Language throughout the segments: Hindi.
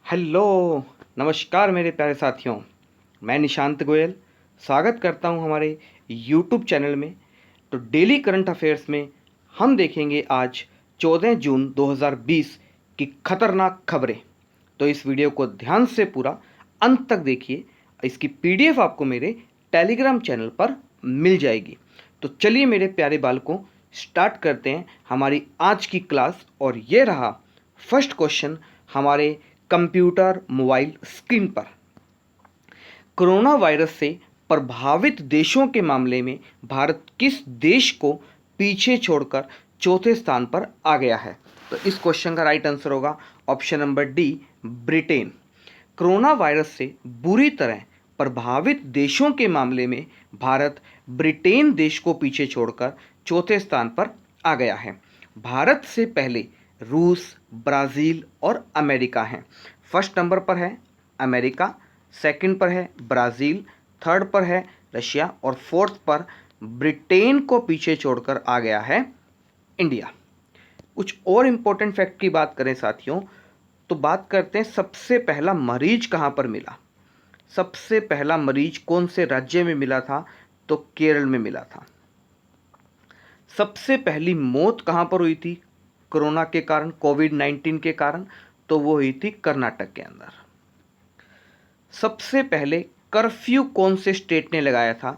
हेलो, नमस्कार मेरे प्यारे साथियों। मैं निशांत गोयल स्वागत करता हूं हमारे यूट्यूब चैनल में। तो डेली करंट अफेयर्स में हम देखेंगे आज 14 जून 2020 की खतरनाक खबरें। तो इस वीडियो को ध्यान से पूरा अंत तक देखिए। इसकी पीडीएफ आपको मेरे टेलीग्राम चैनल पर मिल जाएगी। तो चलिए मेरे प्यारे बालकों, स्टार्ट करते हैं हमारी आज की क्लास। और ये रहा फर्स्ट क्वेश्चन हमारे कंप्यूटर मोबाइल स्क्रीन पर। कोरोना वायरस से प्रभावित देशों के मामले में भारत किस देश को पीछे छोड़कर चौथे स्थान पर आ गया है? तो इस क्वेश्चन का राइट आंसर होगा option number D, Britain. Corona virus से बुरी तरह प्रभावित देशों के मामले में भारत ब्रिटेन देश को पीछे छोड़कर चौथे स्थान पर आ गया है। भारत से पहले रूस, ब्राज़ील और अमेरिका हैं। फर्स्ट नंबर पर है अमेरिका, सेकंड पर है ब्राज़ील, थर्ड पर है रशिया और फोर्थ पर ब्रिटेन को पीछे छोड़कर आ गया है इंडिया। कुछ और इम्पोर्टेंट फैक्ट की बात करें साथियों, तो बात करते हैं सबसे पहला मरीज कहाँ पर मिला। सबसे पहला मरीज कौन से राज्य में मिला था? तो केरल में मिला था। सबसे पहली मौत कहाँ पर हुई थी कोरोना के कारण, कोविड-19 के कारण? तो वो हुई थी कर्नाटक के अंदर। सबसे पहले कर्फ्यू कौन से स्टेट ने लगाया था?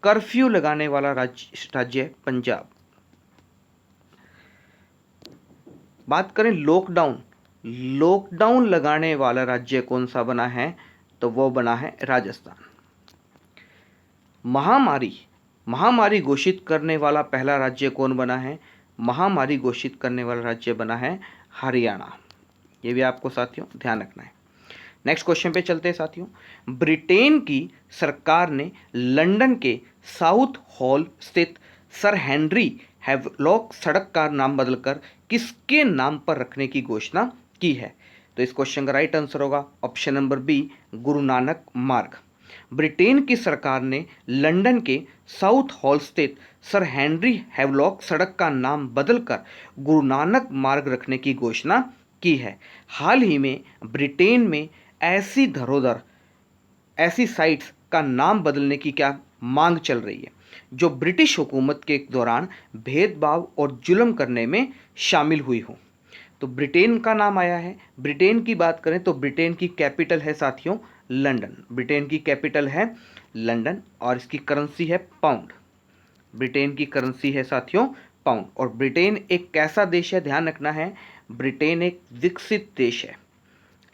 कर्फ्यू लगाने वाला राज्य है पंजाब। बात करें लॉकडाउन, लॉकडाउन लगाने वाला राज्य कौन सा बना है? तो वो बना है राजस्थान। महामारी, महामारी घोषित करने वाला पहला राज्य कौन बना है? महामारी घोषित करने वाला राज्य बना है हरियाणा। ये भी आपको साथियों ध्यान रखना है। नेक्स्ट क्वेश्चन पे चलते हैं साथियों। ब्रिटेन की सरकार ने लंदन के साउथ हॉल स्थित सर हेनरी हैवलॉक सड़क का नाम बदलकर किसके नाम पर रखने की घोषणा की है? तो इस क्वेश्चन का राइट आंसर होगा option number B, Guru Nanak मार्ग। ब्रिटेन की सरकार ने लंदन के साउथ हॉल स्थित सर हेनरी हैवलॉक सड़क का नाम बदलकर गुरु नानक मार्ग रखने की घोषणा की है। हाल ही में ब्रिटेन में ऐसी धरोहर, ऐसी साइट्स का नाम बदलने की क्या मांग चल रही है जो ब्रिटिश हुकूमत के दौरान भेदभाव और जुल्म करने में शामिल हुई हो? तो ब्रिटेन का नाम आया है। ब्रिटेन की बात करें तो ब्रिटेन की कैपिटल है साथियों लंदन। ब्रिटेन की कैपिटल है लंदन और इसकी करेंसी है पाउंड। ब्रिटेन की करेंसी है साथियों पाउंड। और ब्रिटेन एक कैसा देश है, ध्यान रखना है, ब्रिटेन एक विकसित देश है।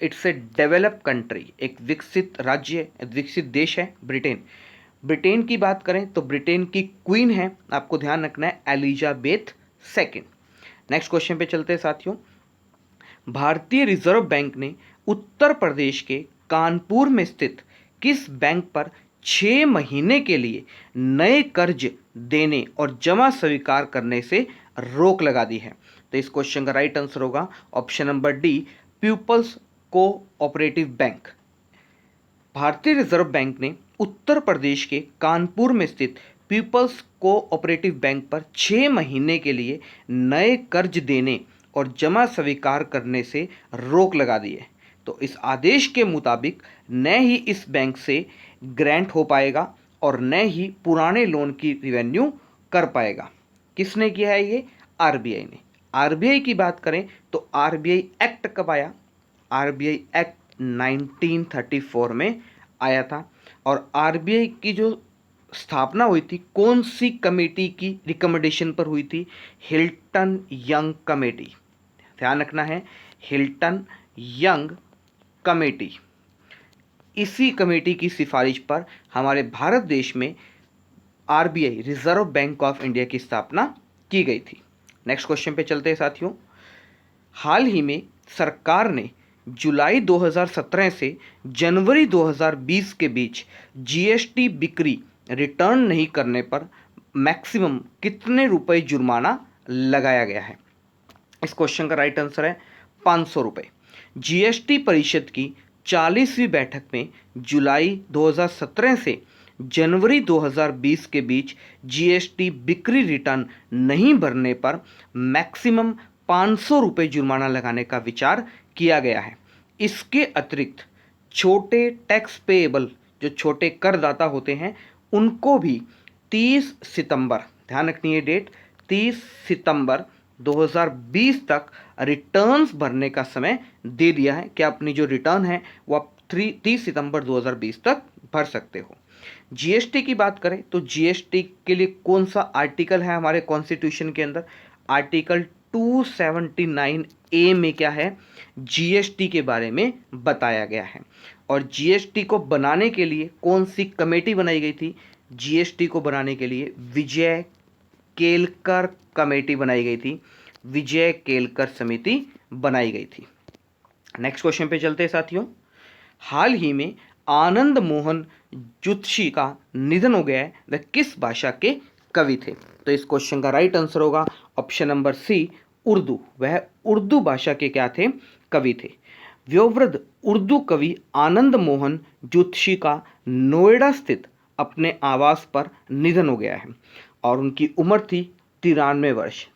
इट्स ए डेवलप कंट्री, एक विकसित राज्य, विकसित देश है ब्रिटेन। ब्रिटेन की बात करें तो ब्रिटेन की क्वीन है, आपको ध्यान रखना है, एलिजाबेथ सेकेंड। नेक्स्ट क्वेश्चन पे चलते हैं साथियों। भारतीय रिजर्व बैंक ने उत्तर प्रदेश के कानपुर में स्थित किस बैंक पर 6 महीने के लिए नए कर्ज देने और जमा स्वीकार करने से रोक लगा दी है? तो इस क्वेश्चन का राइट आंसर होगा option number D, peoples cooperative bank. भारतीय रिजर्व बैंक ने उत्तर प्रदेश के कानपुर में स्थित पीपल्स कोऑपरेटिव बैंक पर 6 महीने के लिए नए कर्ज देने और जमा स्वीकार करने से रोक लगा दी है। तो इस आदेश के मुताबिक न ही इस बैंक से ग्रांट हो पाएगा और न ही पुराने लोन की रिवेन्यू कर पाएगा। किसने किया है ये? आरबीआई ने। आरबीआई की बात करें तो आरबीआई एक्ट कब आया? आरबीआई एक्ट 1934 में आया था। और आरबीआई की जो स्थापना हुई थी कौन सी कमेटी की रिकमेंडेशन पर हुई थी? Hilton young committee. ध्यान रखना है, हिल्टन यंग कमेटी। इसी कमेटी की सिफारिश पर हमारे भारत देश में RBI, reserve bank of India की स्थापना की गई थी। नेक्स्ट क्वेश्चन पे चलते हैं साथियों। हाल ही में सरकार ने जुलाई 2017 से जनवरी 2020 के बीच जीएसटी बिक्री रिटर्न नहीं करने पर मैक्सिमम कितने रुपए जुर्माना लगाया गया है? इस क्वेश्चन का राइट आंसर है 500 रुपये। जीएसटी परिषद की 40वीं बैठक में जुलाई 2017 से जनवरी 2020 के बीच जीएसटी बिक्री रिटर्न नहीं भरने पर मैक्सिमम 500 रुपये जुर्माना लगाने का विचार किया गया है। इसके अतिरिक्त छोटे टैक्स पेएबल, जो छोटे करदाता होते हैं, उनको भी 30 सितंबर, ध्यान रखनी है डेट, 30 सितंबर 2020 तक रिटर्न्स भरने का समय दे दिया है कि अपनी जो रिटर्न है वो आप 30 सितंबर 2020 तक भर सकते हो। जीएसटी की बात करें तो जीएसटी के लिए कौन सा आर्टिकल है हमारे कॉन्स्टिट्यूशन के अंदर? आर्टिकल 279 ए में क्या है? जीएसटी के बारे में बताया गया है। और जीएसटी को बनाने के लिए कौन सी कमेटी बनाई गई थी? जीएसटी को बनाने के लिए विजय केलकर कमेटी बनाई गई थी, विजय केलकर समिति बनाई गई थी। नेक्स्ट क्वेश्चन पे चलते हैं साथियों। हाल ही में आनंद मोहन जोशी का निधन हो गया है, वह किस भाषा के कवि थे? तो इस क्वेश्चन का राइट आंसर होगा ऑप्शन नंबर सी, उर्दू। वह उर्दू भाषा के क्या थे? कवि थे। व्योवृद्ध उर्दू कवि आनंद मोहन जोशी का नोएडा स्थित अपने आवास पर निधन हो गया है और उनकी उम्र थी 93 वर्ष।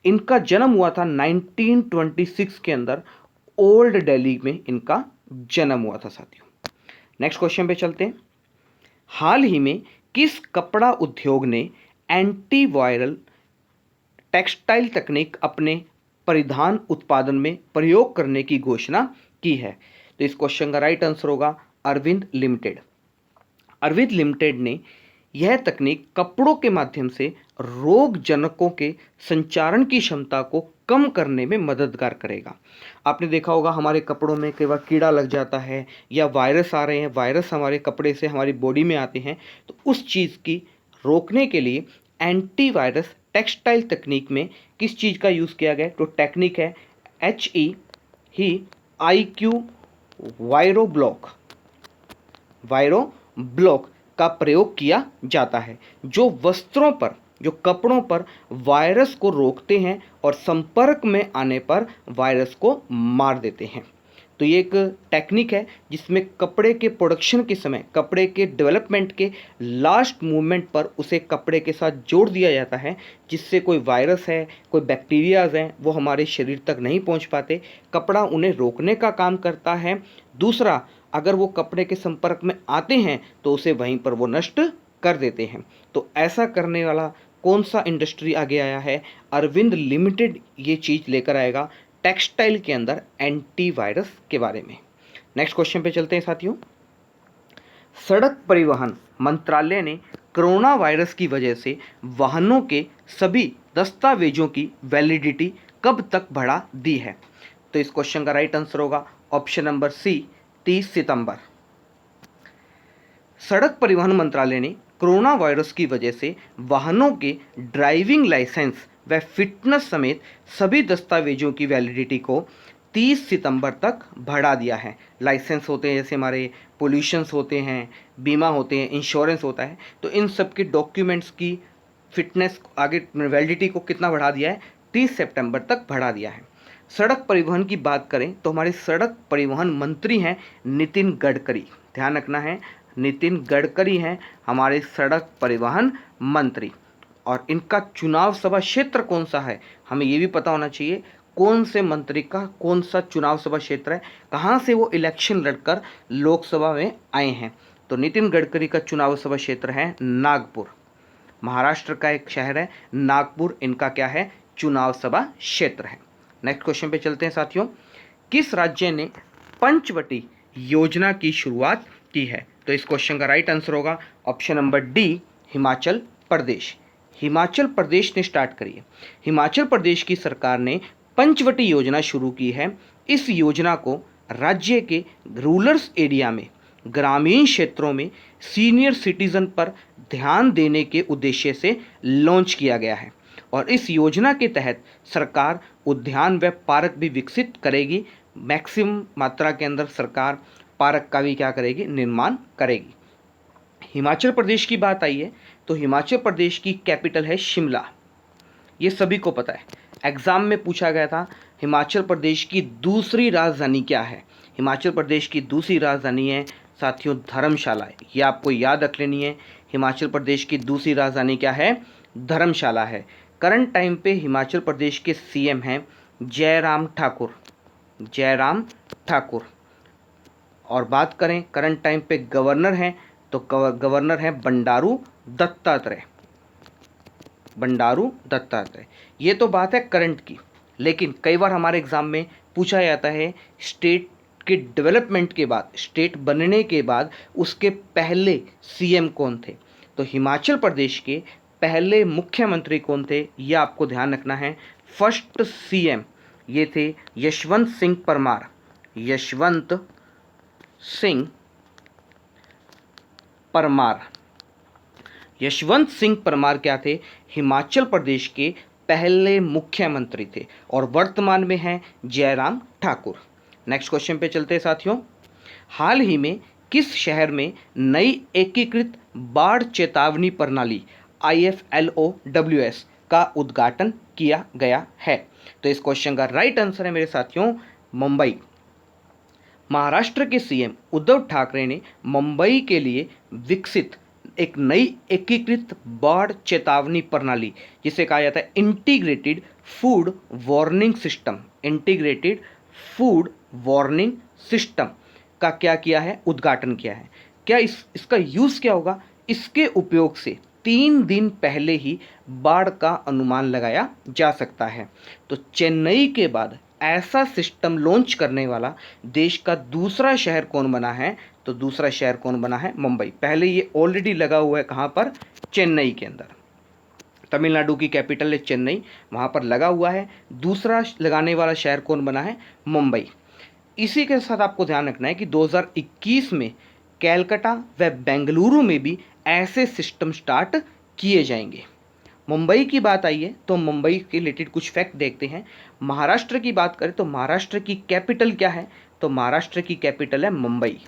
इनका जन्म हुआ था 1926 के अंदर, ओल्ड दिल्ली में इनका जन्म हुआ था साथियों। नेक्स्ट क्वेश्चन पे चलते हैं। हाल ही में किस कपड़ा उद्योग ने एंटी वायरल टेक्सटाइल तकनीक अपने परिधान उत्पादन में प्रयोग करने की घोषणा की है? तो इस क्वेश्चन का राइट आंसर होगा अरविंद लिमिटेड। अरविंद लिमिटेड ने यह तकनीक कपड़ों के माध्यम से रोगजनकों के संचारण की क्षमता को कम करने में मददगार करेगा। आपने देखा होगा हमारे कपड़ों में कई बार कीड़ा लग जाता है या वायरस आ रहे हैं, वायरस हमारे कपड़े से हमारी बॉडी में आते हैं, तो उस चीज़ की रोकने के लिए एंटीवायरस टेक्सटाइल तकनीक में किस चीज़ का यूज़ किया गया? तो टेक्निक है HEIQ वायरो ब्लॉक का प्रयोग किया जाता है, जो वस्त्रों पर, जो कपड़ों पर वायरस को रोकते हैं और संपर्क में आने पर वायरस को मार देते हैं। तो ये एक टेक्निक है जिसमें कपड़े के प्रोडक्शन के समय, कपड़े के डेवलपमेंट के लास्ट मूवमेंट पर उसे कपड़े के साथ जोड़ दिया जाता है, जिससे कोई वायरस है, कोई बैक्टीरियाज हैं, वो हमारे शरीर तक नहीं पहुंच पाते। कपड़ा उन्हें रोकने का काम करता है। दूसरा, अगर वो कपड़े के संपर्क में आते हैं तो उसे वहीं पर वो नष्ट कर देते हैं। तो ऐसा करने वाला कौन सा इंडस्ट्री आगे आया है? अरविंद लिमिटेड ये चीज़ लेकर आएगा टेक्सटाइल के अंदर एंटीवायरस के बारे में। नेक्स्ट क्वेश्चन पे चलते हैं साथियों। सड़क परिवहन मंत्रालय ने कोरोना वायरस की वजह से वाहनों के सभी दस्तावेजों की वैलिडिटी कब तक बढ़ा दी है? तो इस क्वेश्चन का राइट आंसर होगा ऑप्शन नंबर सी, 30 सितंबर। सड़क परिवहन मंत्रालय ने कोरोना वायरस की वजह से वाहनों के ड्राइविंग लाइसेंस व फिटनेस समेत सभी दस्तावेजों की वैलिडिटी को 30 सितंबर तक बढ़ा दिया है। लाइसेंस होते हैं, जैसे हमारे पोल्यूशंस होते हैं, बीमा होते हैं, इंश्योरेंस होता है, तो इन सब के डॉक्यूमेंट्स की फिटनेस आगे वैलिडिटी को कितना बढ़ा दिया है? 30 सितंबर तक बढ़ा दिया है। सड़क परिवहन की बात करें तो हमारे सड़क परिवहन मंत्री हैं नितिन गडकरी। ध्यान रखना है, नितिन गडकरी हैं हमारे सड़क परिवहन मंत्री। और इनका चुनाव सभा क्षेत्र कौन सा है, हमें ये भी पता होना चाहिए कौन से मंत्री का कौन सा चुनाव सभा क्षेत्र है, कहाँ से वो इलेक्शन लड़कर लोकसभा में आए हैं। तो नितिन गडकरी का चुनाव सभा क्षेत्र है नागपुर, महाराष्ट्र का एक शहर है नागपुर, इनका क्या है? चुनाव सभा क्षेत्र है। नेक्स्ट क्वेश्चन पे चलते हैं साथियों। किस राज्य ने पंचवटी योजना की शुरुआत की है? तो इस क्वेश्चन का राइट आंसर होगा option number D, Himachal Pradesh. Himachal Pradesh ने स्टार्ट करी है। हिमाचल प्रदेश की सरकार ने पंचवटी योजना शुरू की है। इस योजना को राज्य के रूरल एरिया में, ग्रामीण क्षेत्रों में सीनियर सिटीजन पर ध्यान देने के उद्देश्य से लॉन्च किया गया है। और इस योजना के तहत सरकार उद्यान व पार्क भी विकसित करेगी। मैक्सिमम मात्रा के अंदर सरकार पार्क का भी क्या करेगी? निर्माण करेगी। हिमाचल प्रदेश की बात आई है तो हिमाचल प्रदेश की कैपिटल है शिमला, ये सभी को पता है। एग्जाम में पूछा गया था हिमाचल प्रदेश की दूसरी राजधानी क्या है? हिमाचल प्रदेश की दूसरी राजधानी है साथियों धर्मशाला। ये आपको याद रख लेनी है। हिमाचल प्रदेश की दूसरी राजधानी क्या है? धर्मशाला है। करंट टाइम पे हिमाचल प्रदेश के सीएम हैं जयराम ठाकुर। जयराम ठाकुर। और बात करें करंट टाइम पे गवर्नर हैं तो गवर्नर हैं बंडारू दत्तात्रेय। बंडारू दत्तात्रेय। ये तो बात है करंट की, लेकिन कई बार हमारे एग्जाम में पूछा जाता है स्टेट के डेवलपमेंट के बाद, स्टेट बनने के बाद उसके पहले सीएम कौन थे। तो हिमाचल प्रदेश के पहले मुख्यमंत्री कौन थे, ये आपको ध्यान रखना है। फर्स्ट सीएम ये थे यशवंत सिंह परमार। यशवंत सिंह परमार। यशवंत सिंह परमार क्या थे, हिमाचल प्रदेश के पहले मुख्यमंत्री थे और वर्तमान में हैं जयराम ठाकुर। नेक्स्ट क्वेश्चन पे चलते हैं साथियों। हाल ही में किस शहर में नई एकीकृत बाढ़ चेतावनी प्रणाली IFLOWS का उद्घाटन किया गया है। तो इस क्वेश्चन का राइट आंसर है मेरे साथियों मुंबई। महाराष्ट्र के सीएम उद्धव ठाकरे ने मुंबई के लिए विकसित एक नई एकीकृत बाढ़ चेतावनी प्रणाली, जिसे कहा जाता है integrated food warning system, integrated food warning system का क्या किया है, उद्घाटन किया है। क्या इसका यूज़ क्या होगा, इसके उपयोग से 3 दिन पहले ही बाढ़ का अनुमान लगाया जा सकता है। तो चेन्नई के बाद ऐसा सिस्टम लॉन्च करने वाला देश का दूसरा शहर कौन बना है, तो दूसरा शहर कौन बना है, मुंबई। पहले ये ऑलरेडी लगा हुआ है कहाँ पर, चेन्नई के अंदर। तमिलनाडु की कैपिटल है चेन्नई, वहाँ पर लगा हुआ है। दूसरा लगाने वाला शहर कौन बना है, मुंबई। इसी के साथ आपको ध्यान रखना है कि 2021 में कैलकाटा व बेंगलुरु में भी ऐसे सिस्टम स्टार्ट किए जाएंगे। मुंबई की बात आई है तो मुंबई के रिलेटेड कुछ फैक्ट देखते हैं। महाराष्ट्र की बात करें तो महाराष्ट्र की कैपिटल क्या है, तो महाराष्ट्र की कैपिटल है मुंबई,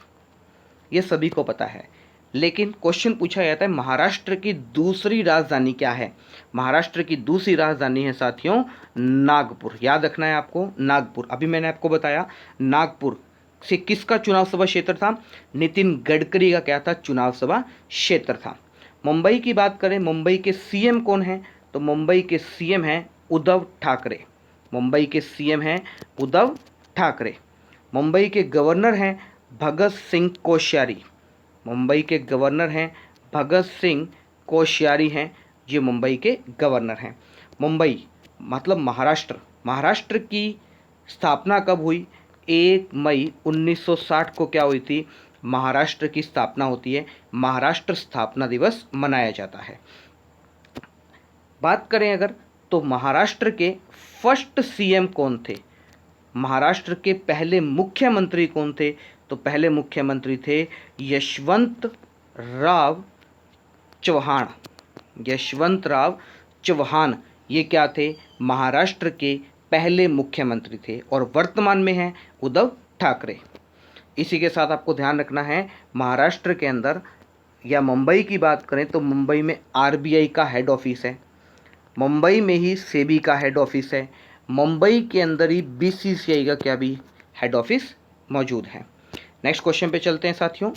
ये सभी को पता है। लेकिन क्वेश्चन पूछा जाता है महाराष्ट्र की दूसरी राजधानी क्या है। महाराष्ट्र की दूसरी राजधानी है साथियों नागपुर। याद रखना है आपको, नागपुर। अभी मैंने आपको बताया नागपुर से किसका चुनाव सभा क्षेत्र था, नितिन गडकरी का क्या था, चुनाव सभा क्षेत्र था। मुंबई की बात करें, मुंबई के सीएम कौन हैं, तो मुंबई के सीएम हैं उद्धव ठाकरे। मुंबई के सीएम हैं उद्धव ठाकरे। मुंबई के गवर्नर हैं भगत सिंह कोश्यारी। मुंबई के गवर्नर हैं भगत सिंह कोश्यारी हैं, ये मुंबई के गवर्नर हैं। मुंबई मतलब महाराष्ट्र, महाराष्ट्र की स्थापना कब हुई, 1 मई 1960 को क्या हुई थी, महाराष्ट्र की स्थापना होती है। महाराष्ट्र स्थापना दिवस मनाया जाता है। बात करें अगर तो महाराष्ट्र के फर्स्ट सीएम कौन थे, महाराष्ट्र के पहले मुख्यमंत्री कौन थे, तो पहले मुख्यमंत्री थे यशवंत राव चौहान। यशवंत राव चौहान ये क्या थे, महाराष्ट्र के पहले मुख्यमंत्री थे और वर्तमान में हैं उद्धव ठाकरे। इसी के साथ आपको ध्यान रखना है महाराष्ट्र के अंदर या मुंबई की बात करें तो मुंबई में RBI का हेड ऑफिस है, मुंबई में ही सेबी का हेड ऑफिस है, मुंबई के अंदर ही BCCI का क्या भी हेड ऑफिस मौजूद है। नेक्स्ट क्वेश्चन पे चलते हैं साथियों।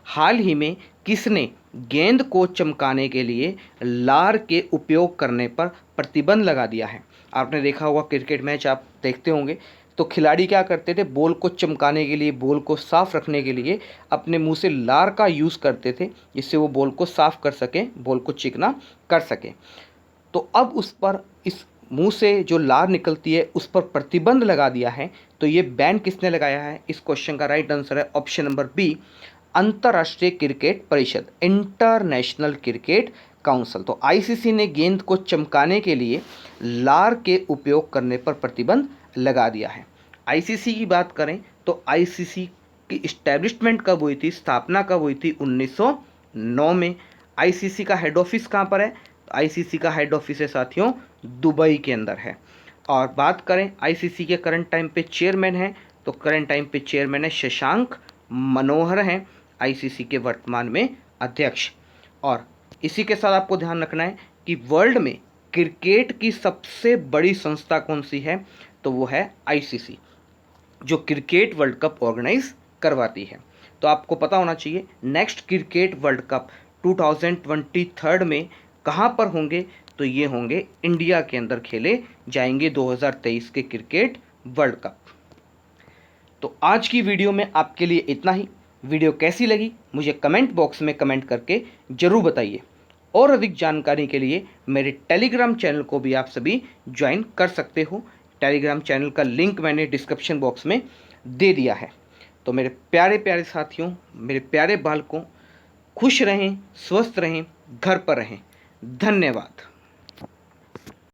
हाल ही में किसने गेंद को चमकाने के लिए लार के उपयोग करने पर प्रतिबंध लगा दिया है। आपने देखा होगा क्रिकेट मैच आप देखते होंगे तो खिलाड़ी क्या करते थे, बॉल को चमकाने के लिए, बॉल को साफ रखने के लिए अपने मुंह से लार का यूज़ करते थे, जिससे वो बॉल को साफ कर सकें, बॉल को चिकना कर सकें। तो अब उस पर, इस मुंह से जो लार निकलती है उस पर प्रतिबंध लगा दिया है। तो ये बैन किसने लगाया है, इस क्वेश्चन का राइट आंसर है ऑप्शन नंबर बी, अंतर्राष्ट्रीय क्रिकेट परिषद, इंटरनेशनल क्रिकेट काउंसिल। तो ICC ने गेंद को चमकाने के लिए लार के उपयोग करने पर प्रतिबंध लगा दिया है। ICC की बात करें तो ICC की इस्टेब्लिशमेंट कब हुई थी, स्थापना कब हुई थी, 1909 में। ICC का हेड ऑफिस कहाँ पर है, ICC का हेड ऑफिस है साथियों दुबई के अंदर है। और बात करें ICC के करंट टाइम पे चेयरमैन हैं, तो करंट टाइम पे चेयरमैन है शशांक मनोहर हैं, ICC के वर्तमान में अध्यक्ष। और इसी के साथ आपको ध्यान रखना है कि वर्ल्ड में क्रिकेट की सबसे बड़ी संस्था कौन सी है, तो वो है ICC, जो क्रिकेट वर्ल्ड कप ऑर्गेनाइज करवाती है। तो आपको पता होना चाहिए नेक्स्ट क्रिकेट वर्ल्ड कप 2023 में कहाँ पर होंगे, तो ये होंगे इंडिया के अंदर खेले जाएंगे 2023 के क्रिकेट वर्ल्ड कप। तो आज की वीडियो में आपके लिए इतना ही। वीडियो कैसी लगी मुझे कमेंट बॉक्स में कमेंट करके ज़रूर बताइए। और अधिक जानकारी के लिए मेरे टेलीग्राम चैनल को भी आप सभी ज्वाइन कर सकते हो। टेलीग्राम चैनल का लिंक मैंने डिस्क्रिप्शन बॉक्स में दे दिया है। तो मेरे प्यारे प्यारे साथियों, मेरे प्यारे बालकों, खुश रहें, स्वस्थ रहें, घर पर रहें। धन्यवाद।